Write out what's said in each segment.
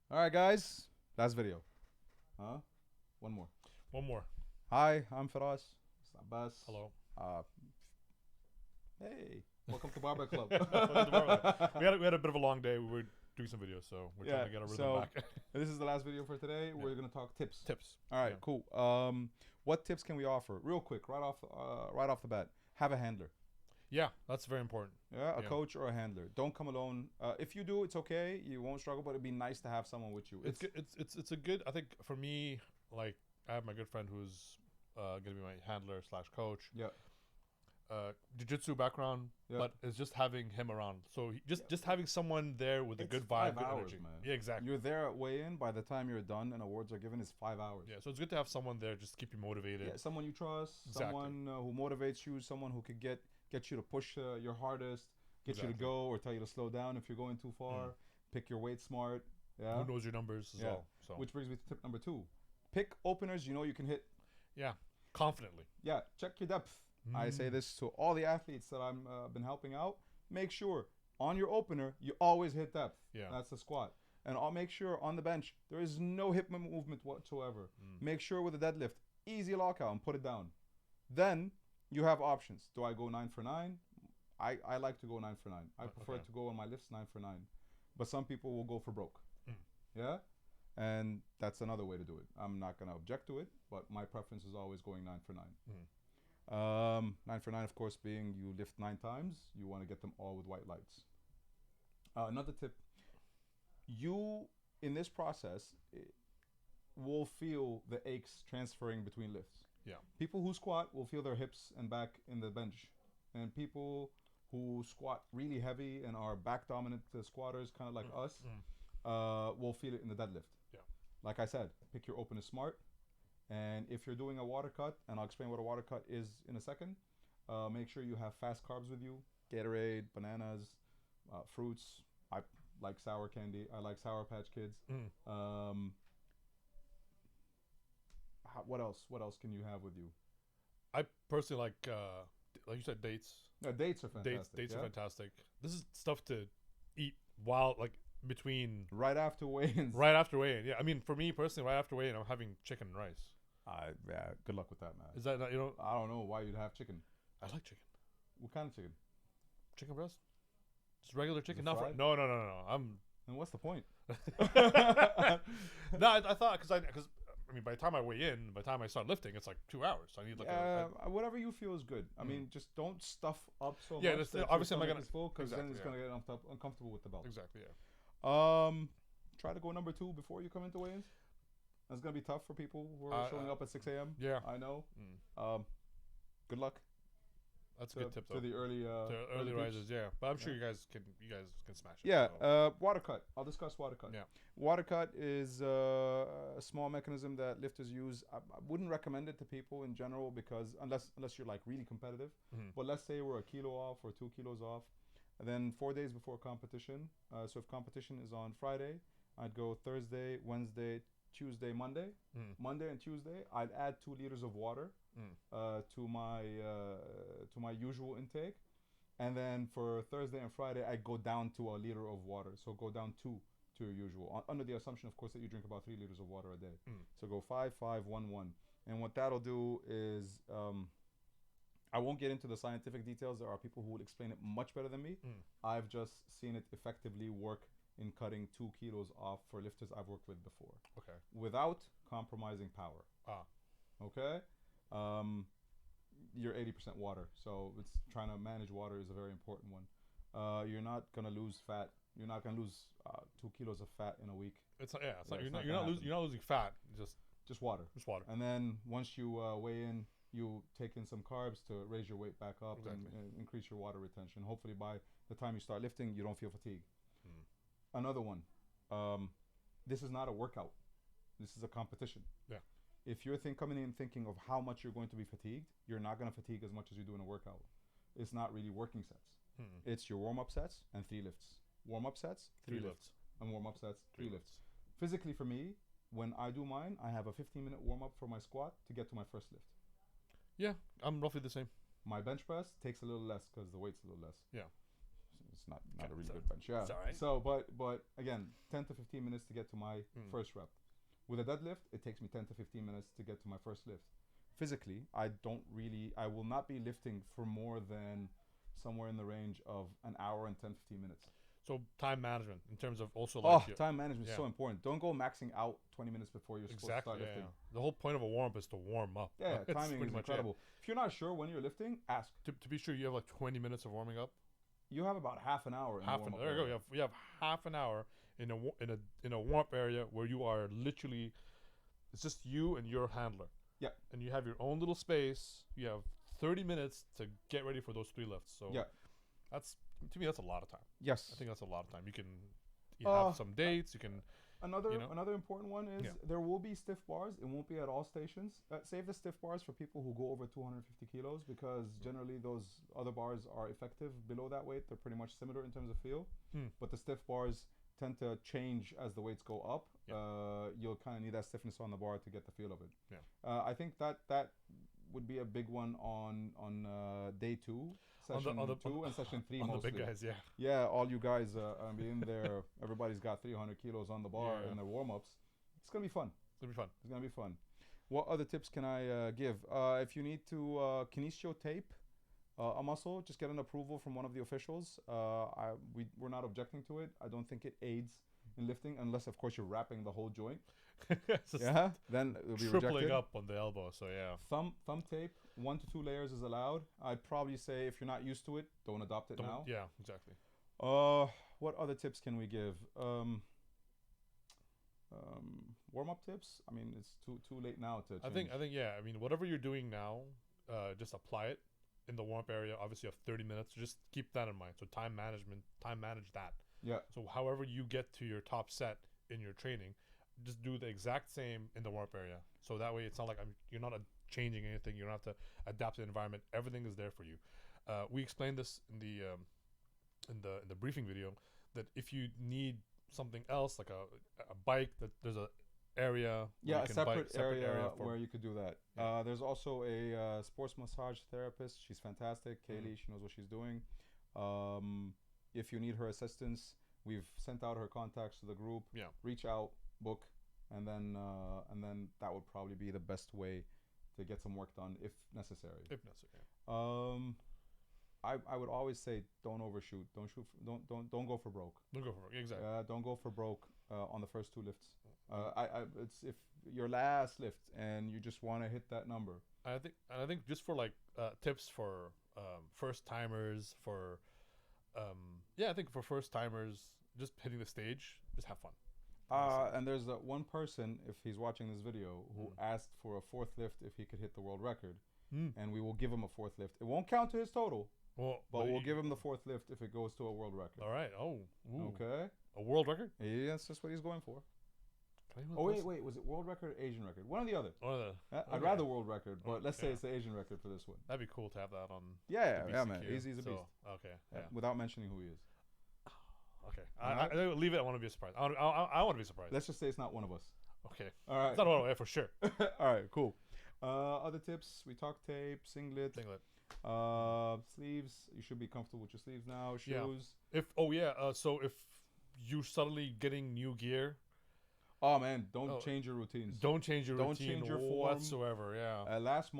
All right, guys. Last video. Huh? One more. One more. Hi, I'm Faraz. It's Abbas. Hello. Uh, hey, welcome to Barber Club. Welcome to Barber. We had a bit of a long day. We were doing some videos, so we're trying to get our rhythm so back. this is the last video for today. We're gonna talk tips. Tips. All right, Yeah. cool. What tips can we offer? Real quick, right off the bat. Have a handler. Yeah, that's very important. Yeah, a Yeah. coach or a handler. Don't come alone. If you do, it's okay. You won't struggle, but it'd be nice to have someone with you. It's a good. I think for me, like I have my good friend who's gonna be my handler slash coach. Yeah. Jiu-jitsu background, Yeah. but it's just having him around. So just having someone there with a It's good vibe, 5 good hours, energy. man. Yeah, exactly. You're there at weigh-in. By the time you're done and awards are given, it's 5 hours. Yeah, so it's good to have someone there just to keep you motivated. Yeah, someone you trust, Exactly. someone who motivates you, someone who could get you to push your hardest, get you to Exactly. go or tell you to slow down if you're going too far. Pick your weight smart. Yeah. Who knows your numbers as Yeah. well. So Which brings me to tip number 2. Pick openers you know you can hit. yeah, confidently. Yeah, check your depth. I say this to all the athletes that I've been helping out. Make sure on your opener you always hit depth. Yeah. That's the squat. And I'll make sure on the bench there is no hip movement whatsoever. Make sure with the deadlift, easy lockout and put it down. Then you have options. Do I go 9 for 9? I like to go 9 for 9. I prefer Okay. to go on my lifts 9 for 9. But some people will go for broke. Mm. Yeah? And that's another way to do it. I'm not going to object to it, but my preference is always going 9 for 9. 9 for 9, of course, being you lift 9 times, you want to get them all with white lights. Another tip, you in this process will feel the aches transferring between lifts. Yeah. People who squat will feel their hips and back in the bench, and people who squat really heavy and are back dominant squatters, kind of like us, will feel it in the deadlift. Yeah. Like I said, pick your opener smart. And if you're doing a water cut, and I'll explain what a water cut is in a second, make sure you have fast carbs with you. Gatorade, bananas, fruits. I like sour candy. I like Sour Patch Kids. What else? What else can you have with you? I personally like you said, dates. Dates are fantastic. Dates yeah? are fantastic. This is stuff to eat while between Right after weigh-ins. right after weigh-in. Yeah, I mean for me personally, right after weigh-in, I'm having chicken and rice. Yeah, good luck with that, man. Is that not, I don't know why you'd have chicken. I like chicken. What kind of chicken? Chicken breast. Just regular chicken. it Not for, fried? no. I'm And what's the point? no. I thought because I mean by the time I weigh in, by the time I start lifting, it's like 2 hours. So I need like whatever you feel is good. I mean, just don't stuff up so Yeah, much. that's- obviously I'm not gonna- full because then it's exactly, gonna get uncomfortable with the belt. exactly. Yeah. Try to go number 2 before you come into weigh-ins. That's gonna be tough for people who are showing up at 6 a.m. Yeah. I know. Good luck That's a good tip though. to the early Early peeps. risers, yeah. But I'm sure you guys can smash it. Yeah, so. water cut. I'll discuss water cut. Yeah. Water cut is a small mechanism that lifters use. I wouldn't recommend it to people in general because unless you're like really competitive. But let's say we're a kilo off or 2 kilos off, and then 4 days before competition. So if competition is on Friday, I'd go Thursday, Wednesday, Tuesday, Monday. Monday and Tuesday, I'd add 2 liters of water to my usual intake, and then for Thursday and Friday, I go down to a liter of water. So go down 2 to your usual, under the assumption, of course, that you drink about 3 liters of water a day. So go 5, 5, 1, 1, and what that'll do is I won't get into the scientific details. There are people who will explain it much better than me. I've just seen it effectively work in cutting 2 kilos off for lifters I've worked with before. Okay. Without compromising power. Okay? You're 80% water, so it's trying to manage water is a very important one. You're not gonna lose fat. You're not gonna lose 2 kilos of fat in a week. It's not, yeah. It's not, it's not you're gonna not losing fat. Just water. Just water. And then once you weigh in, you take in some carbs to raise your weight back up and increase your water retention. Hopefully by the time you start lifting, you don't feel fatigue. Another one. This is not a workout. This is a competition. Yeah. If you're coming in thinking of how much you're going to be fatigued, you're not going to fatigue as much as you do in a workout. It's not really working sets. It's your warm-up sets and 3 lifts. Warm-up sets, 3 lifts. And warm-up sets, 3 lifts. Physically for me, when I do mine, I have a 15-minute warm-up for my squat to get to my first lift. Yeah, I'm roughly the same. My bench press takes a little less because the weight's a little less. Yeah. it's not a really So good bench. Yeah. it's all right. So, but again, 10 to 15 minutes to get to my first rep. With a deadlift, it takes me 10 to 15 minutes to get to my first lift. Physically, I will not be lifting for more than somewhere in the range of an hour and 10, 15 minutes. So time management in terms of also like time management is so important. Don't go maxing out 20 minutes before you're supposed to start lifting. The whole point of a warm up is to warm up. Yeah, timing is incredible. If you're not sure when you're lifting, ask. To be sure, you have like 20 minutes of warming up. You have about half an hour. There you go. You have half an hour in a warm up area where you are literally, it's just you and your handler. Yeah. And you have your own little space. You have 30 minutes to get ready for those 3 lifts. So yeah, to me that's a lot of time. Yes. I think that's a lot of time. You have some dates. You can. Another important one is there will be stiff bars. It won't be at all stations. Save the stiff bars for people who go over 250 kilos because generally those other bars are effective below that weight. They're pretty much similar in terms of feel, but the stiff bars tend to change as the weights go up. You'll kind of need that stiffness on the bar to get the feel of it. I think that would be a big one on day 2. Session 2 and session 3 on mostly. The big guys, all you guys, I mean, there. Everybody's got 300 kilos on the bar in their warm-ups. It's gonna be fun. It's gonna be fun. What other tips can I give? If you need to kinesio tape a muscle, just get an approval from one of the officials. We're not objecting to it. I don't think it aids in lifting unless, of course, you're wrapping the whole joint. Then it'll be tripling rejected. up on the elbow. So thumb tape, 1 to 2 layers is allowed. I'd probably say if you're not used to it, don't adopt it now. Yeah, exactly. What other tips can we give? Warm up tips. I mean, it's too late now to change. I think I mean, whatever you're doing now, just apply it in the warm up area. Obviously, you have 30 minutes. So just keep that in mind. So time manage that. Yeah. So however you get to your top set in your training, just do the exact same in the warm-up area. So that way it's not like you're not changing anything. You don't have to adapt to the environment. Everything is there for you. We explained this in the briefing video that if you need something else like a bike, that there's a area a separate area where you could do that. There's also a sports massage therapist. She's fantastic. Kaylee, she knows what she's doing. If you need her assistance, we've sent out her contacts to the group. Reach out, book, and then that would probably be the best way to get some work done if necessary. I would always say don't overshoot. Don't go for broke. Don't go for broke. Exactly. Don't go for broke on the first 2 lifts. It's if your last lift and you just want to hit that number. I think just for like tips for first timers I think for first timers, just hitting the stage, just have fun. And there's one person, if he's watching this video, who asked for a 4th lift if he could hit the world record, and we will give him a 4th lift. It won't count to his total, but we'll give him the 4th lift if it goes to a world record. All right. Okay. A world record? Yeah, that's what he's going for. Wait, was it world record or Asian record? One or the other. I'd rather world record, but let's say it's the Asian record for this one. That'd be cool to have that on. Yeah, man. He's a beast. Okay. Without mentioning who he is. Okay. I leave it. I want to be surprised. I want to be surprised. Let's just say it's not one of us. Okay. All right. It's not one of us, for sure. All right. Cool. Other tips. We talked tape, singlet. Sleeves. You should be comfortable with your sleeves now. Shoes. So if you suddenly getting new gear. Oh man, don't change your routines. Don't change your routine. Don't change your form whatsoever. Yeah. Last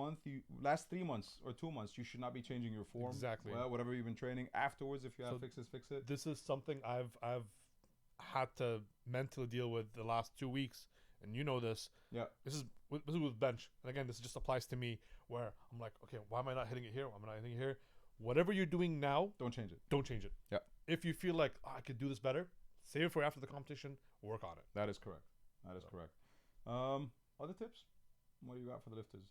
3 months or 2 months, you should not be changing your form. Exactly. Whatever you've been training. Afterwards, if you have fixes, fix it. This is something I've had to mentally deal with the last 2 weeks, and you know this. Yeah. This is with bench, and again, this just applies to me. Where I'm like, okay, why am I not hitting it here? Why am I not hitting it here? Whatever you're doing now, don't change it. Don't change it. Yeah. If you feel like I could do this better, save it for after the competition. Work on it. That is correct. Other tips? What do you got for the lifters?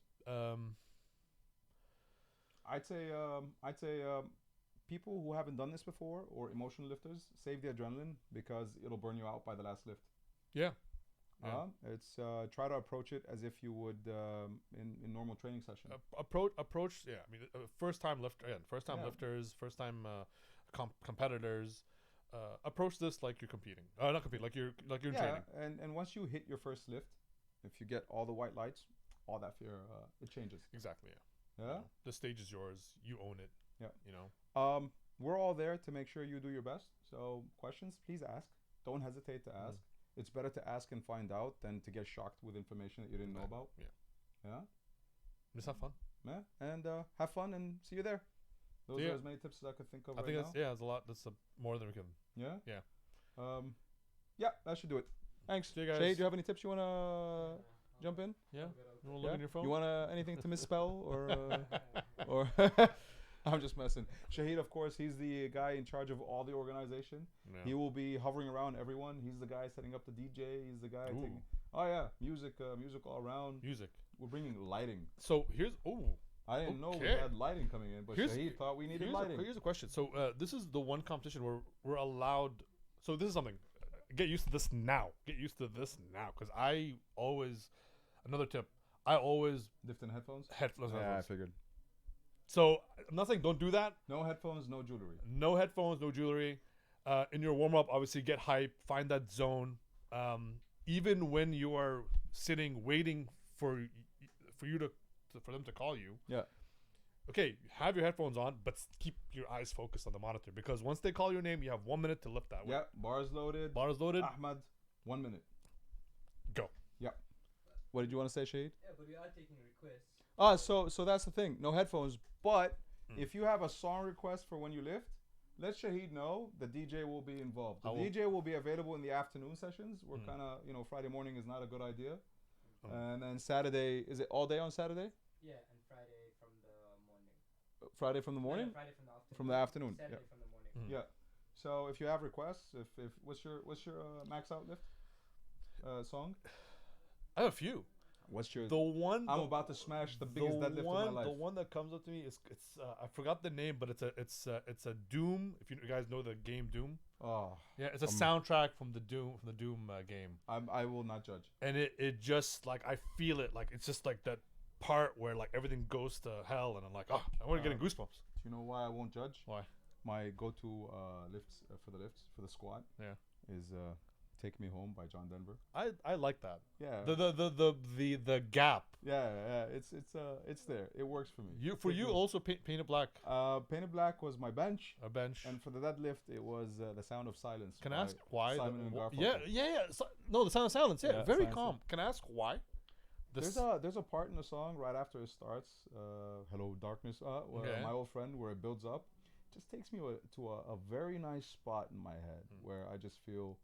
I'd say people who haven't done this before or emotional lifters, save the adrenaline because it'll burn you out by the last lift. Yeah. It's try to approach it as if you would in normal training session. Approach. Yeah. I mean, first time lifters, first time competitors. Approach this like you're competing. Not competing, like you're in training. And once you hit your first lift, if you get all the white lights, all that fear it changes. Exactly. Yeah. The stage is yours. You own it. Yeah. we're all there to make sure you do your best. So questions, please ask. Don't hesitate to ask. It's better to ask and find out than to get shocked with information that you didn't know about. Yeah. Just have fun. Yeah. And have fun and see you there. Those are as many tips as I could think of. I think that's it's a lot. That's more than we can. Yeah. Yeah. Yeah, that should do it. Thanks. See you guys. Shay, do you have any tips you wanna jump in? Yeah. You wanna look on your phone? You wanna anything to misspell or or I'm just messing. Shahid, of course, he's the guy in charge of all the organization. Yeah. He will be hovering around everyone. He's the guy setting up the DJ. He's the guy taking. Oh yeah, music all around. Music. We're bringing lighting. So here's I didn't know we had lighting coming in, but Shahid thought we needed lighting. Here's a question. So this is the one competition where we're allowed. So this is something. Get used to this now. Get used to this now, because I always. Another tip. I always lift in headphones. Headphones. Yeah, I figured. So I'm not saying don't do that. No headphones, no jewelry. No headphones, no jewelry. In your warm up, obviously get hype, find that zone. Even when you are sitting waiting for them to call you. Yeah. Okay, have your headphones on, but keep your eyes focused on the monitor, because once they call your name, you have 1 minute to lift that weight. Yeah, bars loaded. Ahmad, 1 minute. Go. Yeah. What did you want to say, Shahid? Yeah, but we are taking requests. So that's the thing. No headphones, but if you have a song request for when you lift, let Shahid know. The DJ will be involved. The DJ will be available in the afternoon sessions. We're kind of, Friday morning is not a good idea. And then Saturday, is it all day on Saturday? Yeah, and Friday from the morning. Friday from the morning? Friday from the afternoon. From the afternoon. Saturday from the morning. Yeah. So if you have requests, if what's your max out lift song? I have a few. What's your I'm about to smash the biggest deadlift of my life. The one that comes up to me is I forgot the name, but it's a Doom. If you guys know the game Doom. Oh. Yeah, it's a soundtrack from the Doom game. I will not judge. And it just like I feel it, like it's just like that part where like everything goes to hell, and I'm like, oh, I'm already getting goosebumps. Do you know why I won't judge? Why? My go-to lifts for the squat. Yeah. Is Take Me Home by John Denver. I like that. Yeah. The gap. Yeah, it's there. It works for me. You also Painted Black. Painted Black was my bench. A bench. And for the deadlift, it was The Sound of Silence. Can I ask why? Simon and Garfunkel. Yeah. No, The Sound of Silence. Yeah, very calm. Can I ask why? There's a part in the song right after it starts. Hello, darkness. My old friend, where it builds up, just takes me to a very nice spot in my head where I just feel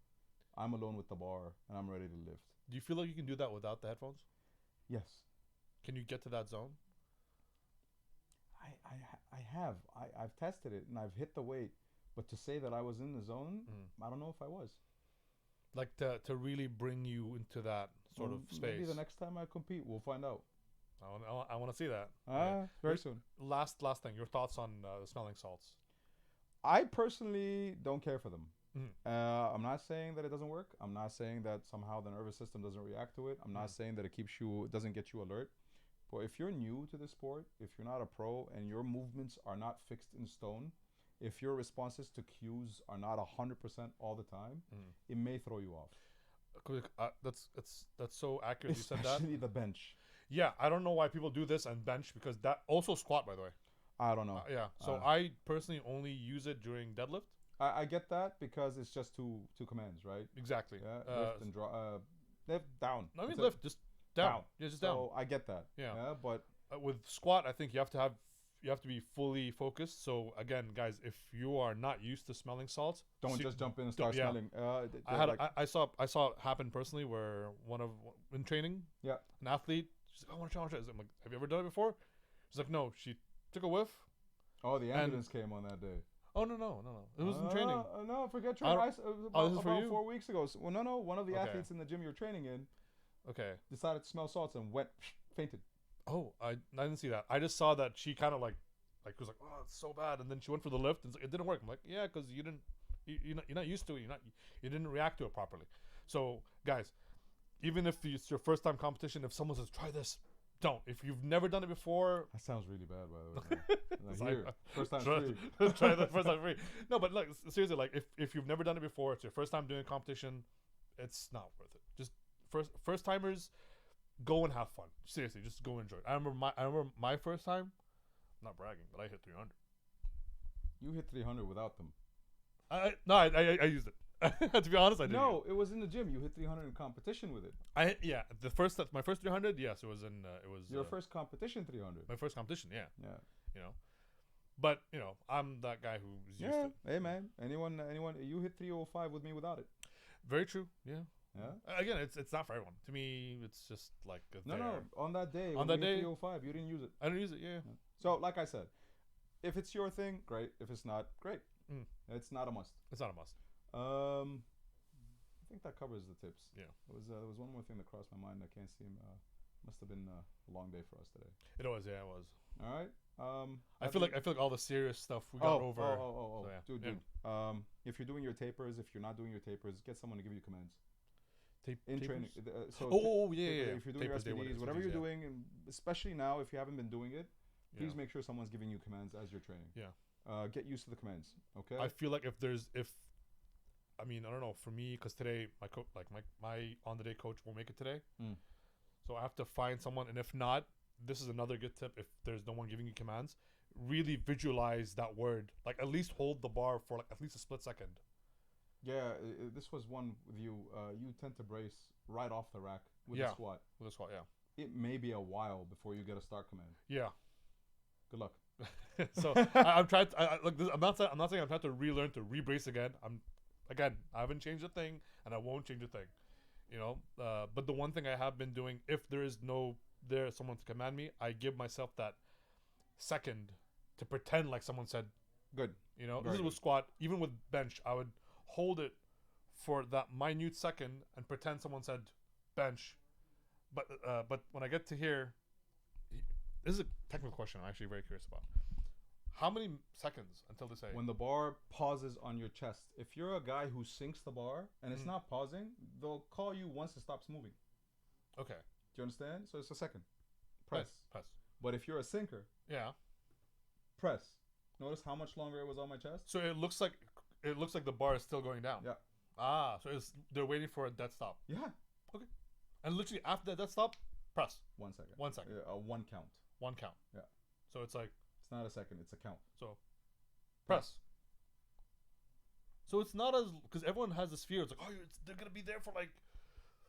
I'm alone with the bar and I'm ready to lift. Do you feel like you can do that without the headphones? Yes. Can you get to that zone? I have. I've tested it and I've hit the weight, but to say that I was in the zone, I don't know if I was. Like to really bring you into that sort of space. Maybe the next time I compete, we'll find out. I want to see that. Very soon. Last thing. Your thoughts on the smelling salts? I personally don't care for them. I'm not saying that it doesn't work. I'm not saying that somehow the nervous system doesn't react to it. I'm not saying that it doesn't get you alert. But if you're new to the sport, if you're not a pro and your movements are not fixed in stone, if your responses to cues are not 100% all the time, it may throw you off. That's so accurate. You said that. Especially the bench. Yeah, I don't know why people do this and bench, because that also squat, by the way. I don't know. Yeah, so I personally only use it during deadlift. I get that because it's just two commands, right? Exactly. Yeah, lift and draw. Lift down. I mean lift, just down. Yeah, just down. So I get that. Yeah. But with squat, I think you have to be fully focused. So again, guys, if you are not used to smelling salts, don't just jump in and start smelling. I saw it happen personally where in training, an athlete, she's like, I want to try. I'm like, have you ever done it before? She's like, no. She took a whiff. Oh, the ambulance came on that day. Oh no! It was in training. No, forget your ice. This is for you? 4 weeks ago. Well, no. One of the athletes in the gym you're training in, decided to smell salts and fainted. Oh, I didn't see that. I just saw that she kind of like was like, oh, it's so bad, and then she went for the lift and it didn't work. I'm like, yeah, because you're not used to it. You didn't react to it properly. So guys, even if it's your first time competition, if someone says try this, don't. If you've never done it before, that sounds really bad, by the way. First time free. Try the first time free. No, but like seriously, like if you've never done it before, it's your first time doing a competition, it's not worth it. Just first timers, go and have fun. Seriously, just go enjoy it. I remember my first time. I'm not bragging, but I hit 300. You hit 300 without them. I used it. To be honest, I did. No, it was in the gym. You hit 300 in competition with it. My first 300. Yes, it was in. It was Your first competition 300. my first competition. Yeah, Yeah. you know, but I'm that guy who's used Yeah. to. Hey man, anyone? You hit 305 with me without it. Very true. Yeah. Yeah. Again, it's not for everyone. To me, it's just like No. On that day, On when that you hit day- 305, you didn't use it. I don't use it. Yeah. So, like I said, if it's your thing, great. If it's not, great. Mm. It's not a must. It's not a must. I think that covers the tips. Yeah. There was one more thing that crossed my mind. I can't see him. Must have been a long day for us today. It was. Yeah, it was. All right. I feel like all the serious stuff we got over. Oh, So, yeah. dude, Yeah. dude. If you're doing your tapers, if you're not doing your tapers, get someone to give you commands in training. Tapers? So Yeah. if you're doing your Tapers, SPDs, whatever you're yeah. doing, and especially now, if you haven't been doing it, please Yeah. make sure someone's giving you commands as you're training. Yeah. Get used to the commands. Okay. I feel like I don't know, for me, because today my on the day coach won't make it today, Mm. so I have to find someone. And if not, this is another good tip. If there's no one giving you commands, really visualize that word. Like at least hold the bar for like at least a split second. Yeah, this was one with you. You tend to brace right off the rack with Yeah. the squat. With this one, yeah, It may be a while before you get a start command. yeah. Good luck. So I'm trying. I'm not saying I'm trying to relearn to rebrace again. I haven't changed a thing, and I won't change a thing. But the one thing I have been doing, if there is someone to command me, I give myself that second to pretend like someone said. Good. This Very is with good. squat. Even with bench, I would hold it for that minute second and pretend someone said bench. But when I get to here, this is a technical question I'm actually very curious about. How many seconds until they say? When the bar pauses on your chest, if you're a guy who sinks the bar and it's not pausing, they'll call you once it stops moving. Okay. Do you understand? So it's a second. Press. Press. But if you're a sinker, Yeah. press. Notice how much longer it was on my chest? So it looks like the bar is still going down. Yeah. So they're waiting for a dead stop. Yeah. And literally after that dead stop, press. 1 second. 1 second. One count. One count. Yeah. So it's like It's not a second, it's a count. so press. So it's not as because everyone has this fear. It's like they're gonna be there for like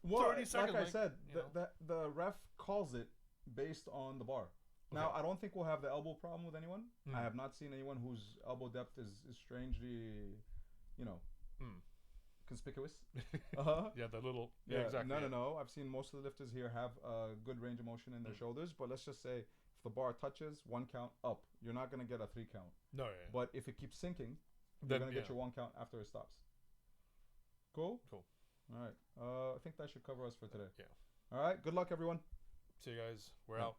30 seconds. Like I said, you know. the ref calls it based on the bar. Now, Okay. I don't think we'll have the elbow problem with anyone. Mm. I have not seen anyone whose elbow depth is strangely, conspicuous. Yeah, the little No, exactly. yeah. no. I've seen most of the lifters here have a good range of motion in their shoulders, but let's just say if the bar touches 1 count up, you're not going to get a 3 count. No, yeah. But if it keeps sinking, you're Then, going to get yeah. your 1 count after it stops. Cool? Cool. All right. I think that should cover us for today. Yeah. All right. Good luck, everyone. See you guys. We're out.